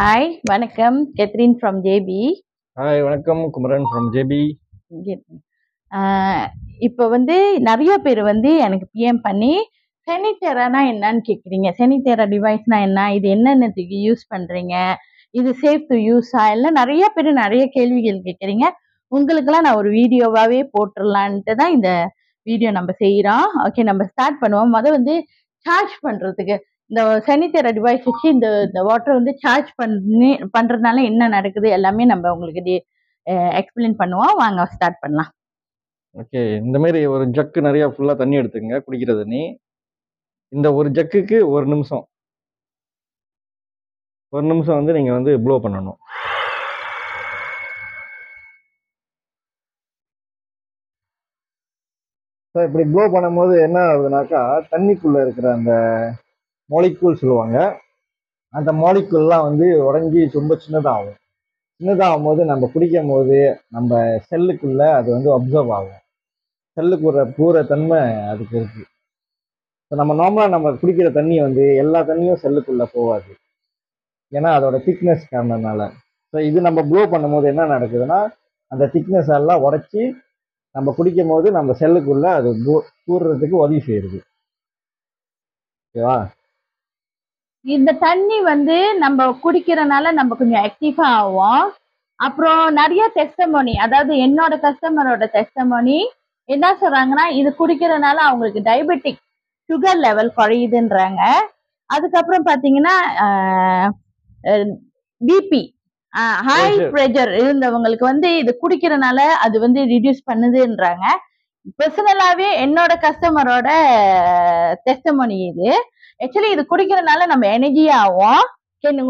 Hi, வணக்கம். கெத்ரின் from JP. Hi, வணக்கம். Kumaran from JP. இப்போ நிறைய பேர் எனக்கு பிஎம் பண்ணி செனிடெரானா என்னன்னு கேட்குறீங்க. செனிடெரா டிவைஸ்னா என்ன, இது என்னென்னத்துக்கு யூஸ் பண்ணுறீங்க, இது சேஃப் டு யூஸா, எல்லாம் நிறைய பேர் நிறைய கேள்விகள் கேட்குறீங்க. உங்களுக்கெல்லாம் நான் ஒரு வீடியோவாகவே போட்டுடலான்ட்டு தான் இந்த வீடியோ நம்ம செய்கிறோம். ஓகே, நம்ம ஸ்டார்ட் பண்ணுவோம். சார்ஜ் பண்ணுறதுக்கு இந்த செனிடெரா டிவைஸ் வச்சு இந்த வாட்டர் சார்ஜ் பண்றதுனால என்ன நடக்குது எல்லாமே நம்ம உங்களுக்கு எக்ஸ்பிளைன் பண்ணுவோம். வாங்க ஸ்டார்ட் பண்ணலாம். ஓகே, இந்த மாதிரி ஒரு ஜக்கு நிறைய ஃபுல்லா தண்ணி எடுத்துங்க, குடிக்கிற தண்ணி. இந்த ஒரு ஜக்குக்கு ஒரு நிமிஷம் நீங்க ப்ளோ பண்ணணும். ஸோ இப்படி ப்ளோ பண்ணும்போது என்ன ஆகுதுனாக்கா, தண்ணிக்குள்ள இருக்கிற அந்த மாலிக்யூல் சொல்லுவாங்க, அந்த மாலிக்யூல்லாம் உடஞ்சி ரொம்ப சின்னதாகும். சின்னதாகும் போது நம்ம குடிக்கும் போது நம்ம செல்லுக்குள்ள அது அப்சர்வ் ஆகும். செல்லுக்கு பூர தன்மை அதுக்கு இருக்கு. ஸோ நம்ம நார்மலாக நம்ம குடிக்கிற தண்ணி எல்லா தண்ணியும் செல்லுக்குள்ள போகாது, ஏன்னா அதோட திக்னஸ் காரணனால. ஸோ இது நம்ம ப்ளோ பண்ணும்போது என்ன நடக்குதுன்னா, அந்த திக்னஸ் எல்லாம் உடைச்சி நம்ம குடிக்கும் போது நம்ம செல்லுக்குள்ள அது கூடுறதுக்கு உதவி செய்யுது. ஓகேவா? இந்த தண்ணி நம்ம குடிக்கிறனால நம்ம கொஞ்சம் ஆக்டிவா ஆகும். அப்புறம் நிறைய டெஸ்டமோனி, அதாவது என்னோட கஸ்டமரோட டெஸ்டமோனி என்ன சொல்றாங்கன்னா, இது குடிக்கிறனால அவங்களுக்கு டயபெட்டிக் சுகர் லெவல் குறையுதுன்றாங்க. அதுக்கப்புறம் பாத்தீங்கன்னா பிபி ஹை ப்ரெஷர் இருந்தவங்களுக்கு இது குடிக்கிறனால அது ரிடியூஸ் பண்ணுதுன்றாங்க. பர்சனலாவே என்னோட கஸ்டமரோட டெஸ்டமோனி இது. ஆக்சுவலி இது குடிக்கிறதுனால நம்ம எனர்ஜியா ஆகும்.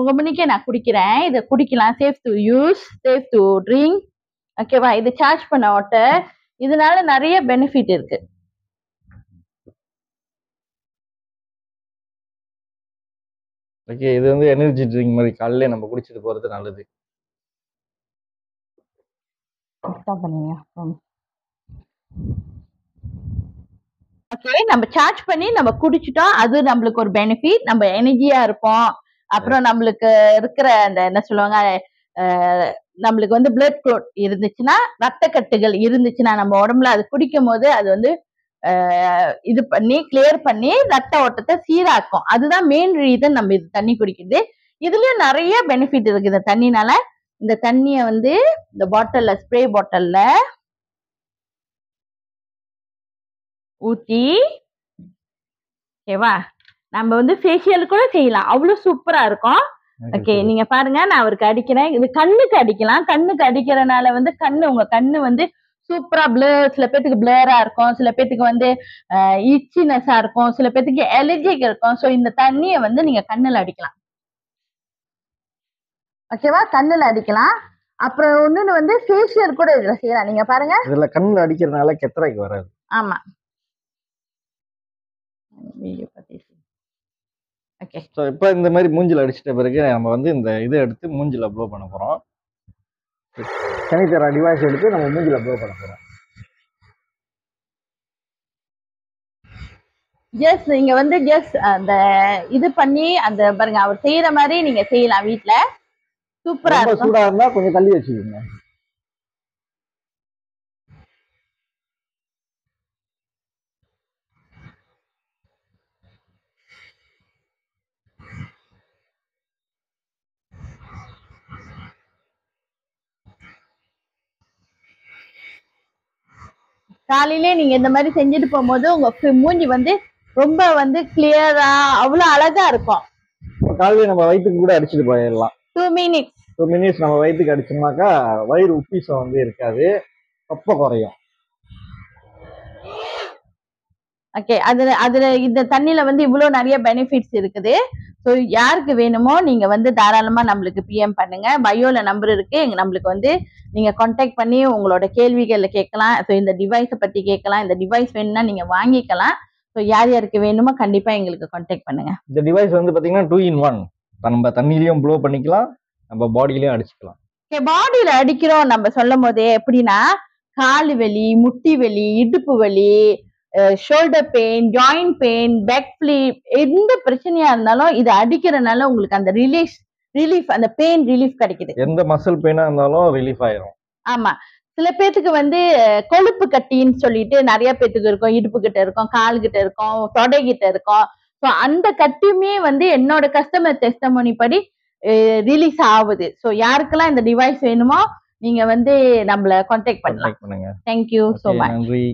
உங்க முன்னிக்கே நான் குடிக்கிறேன், இதை குடிக்கலாம். Safe to use, safe to drink. ஓகேவா? இது சார்ஜ் பண்ண வாட்டர், இதனால நிறைய பெனிஃபிட் இருக்கு. ஓகே, இது எனர்ஜி ட்ரிங்க் மாதிரி காலையில நம்ம குடிச்சிட்டு போறது நல்லது. ஓகே, நம்ம சார்ஜ் பண்ணி நம்ம குடிச்சிட்டோம், அது நம்மளுக்கு ஒரு பெனிஃபிட். நம்ம எனர்ஜியா இருப்போம். அப்புறம் நம்மளுக்கு இருக்கிற அந்த என்ன சொல்லுவாங்க, நம்மளுக்கு பிளட் க்ளோட் இருந்துச்சுன்னா, ரத்த கட்டுகள் இருந்துச்சுன்னா நம்ம உடம்புல அது குடிக்கும் போது அது இது பண்ணி கிளியர் பண்ணி ரத்த ஓட்டத்தை சீராக்கும். அதுதான் மெயின் ரீசன் நம்ம இது தண்ணி குடிக்கிறது. இதுலயும் நிறைய பெனிஃபிட் இருக்கு இந்த தண்ணினால. இந்த தண்ணிய இந்த பாட்டில்ல, ஸ்ப்ரே பாட்டில்ல ஊத்தி, ஓகேவா, நம்ம ஃபேஷியல் கூட செய்யலாம், அவ்வளவு சூப்பரா இருக்கும். ஓகே, நீங்க பாருங்க, நான் அவருக்கு அடிக்கிறேன். இது கண்ணுக்கு அடிக்கலாம். கண்ணுக்கு அடிக்கிறனால உங்க கண்ணு சூப்பரா பிளர், சில பேத்துக்கு பிளரா இருக்கும், சில பேத்துக்கு இச்சினஸா இருக்கும், சில பேத்துக்கு அலர்ஜிக் இருக்கும். ஸோ இந்த தண்ணியை நீங்க கண்ணுல அடிக்கலாம். ஓகேவா? கண்ணுல அடிக்கலாம். அப்புறம் இன்னொன்னு ஃபேஷியல் கூட இதுல செய்யலாம். நீங்க பாருங்க, இதுல கண்ணுல அடிக்கிறதுனால கெத்தரைக்கு வராது. ஆமா. ஓகே, ஸோ இப்போ இந்த மாதிரி மூஞ்சில் அடிச்சிட்ட பிறகு நம்ம இந்த இதை எடுத்து மூஞ்சில் ப்ளோ பண்ண போகிறோம். செனிடெரா டிவைஸ் எடுத்து நம்ம மூஞ்சில் ப்ளோ பண்ண போகிறோம். ஜஸ்ட் நீங்க ஜஸ்ட் அந்த இது பண்ணி அந்த பாருங்க, அவர் செய்யற மாதிரி நீங்க செய்யலாம் வீட்ல. சூப்பரா இருக்கும். சூடா இருந்தா கொஞ்சம் தள்ளி வச்சுக்கோங்க. காலையிலே நீங்க இந்த மாதிரி செஞ்சுட்டு போகும்போது உங்க மூஞ்சி ரொம்ப கிளியரா அவ்வளவு அழகா இருக்கும். காலையில நம்ம வயிற்றுக்கு கூட அடிச்சுட்டு போயிடலாம். 2 மினிட்ஸ் நம்ம வயிற்றுக்கு அடிச்சோம்னாக்கா வயிறு உப்பீசம் இருக்காது, ரொம்ப குறையும். ஓகே, அதுல இந்த தண்ணியில இவ்வளவு நிறைய பெனிஃபிட்ஸ் இருக்குது. ஸோ யாருக்கு வேணுமோ நீங்க தாராளமா நம்மளுக்கு பிஎம் பண்ணுங்க. பயோல நம்பர் இருக்கு, நம்மளுக்கு நீங்க கான்டாக்ட் பண்ணி உங்களோட கேள்விகளை கேட்கலாம். ஸோ இந்த டிவைஸை பத்தி கேட்கலாம். இந்த டிவைஸ் வேணும்னா நீங்க வாங்கிக்கலாம். ஸோ யார் யாருக்கு வேணுமோ கண்டிப்பா எங்களுக்கு கான்டாக்ட் பண்ணுங்க. இந்த டிவைஸ் பாத்தீங்கன்னா 2 in 1. நம்ம தண்ணிலையும் ப்ளோ பண்ணிக்கலாம், நம்ம பாடியிலையும் அடிச்சுக்கலாம். ஓகே, பாடியில அடிக்கிறோம் நம்ம சொல்லும் போதே எப்படின்னா, காலு வலி, முட்டி வலி, இடுப்பு வலி, shoulder pain, joint pain, back flip, எந்த பிரச்சனையா இருந்தாலும் இது அடிக்கிறதுனால உங்களுக்கு அந்த ரிலீஸ் ரிலீஃப், அந்த பெயின் ரிலீஃப் கிடைக்குது. எந்த மசில் பெயினா இருந்தாலும் ரிலீஃப் ஆயிரும். ஆமா. சில பேத்துக்கு வந்து கொழுப்பு கட்டின்னு சொல்லிட்டு நிறைய பேத்துக்கு இருக்கும். இடுப்பு கிட்ட இருக்கும், கால் கிட்ட இருக்கும், தொடை கிட்ட இருக்கும். ஸோ அந்த கட்டியுமே வந்து என்னோட கஸ்டமர் டெஸ்டமோனி படி ரிலீஸ் ஆகுது. ஸோ யாருக்கெல்லாம் இந்த டிவைஸ் வேணுமோ நீங்க வந்து நம்மள கான்டாக்ட் பண்ணலாம். பண்ணுங்க. Thank you so much. நன்றி.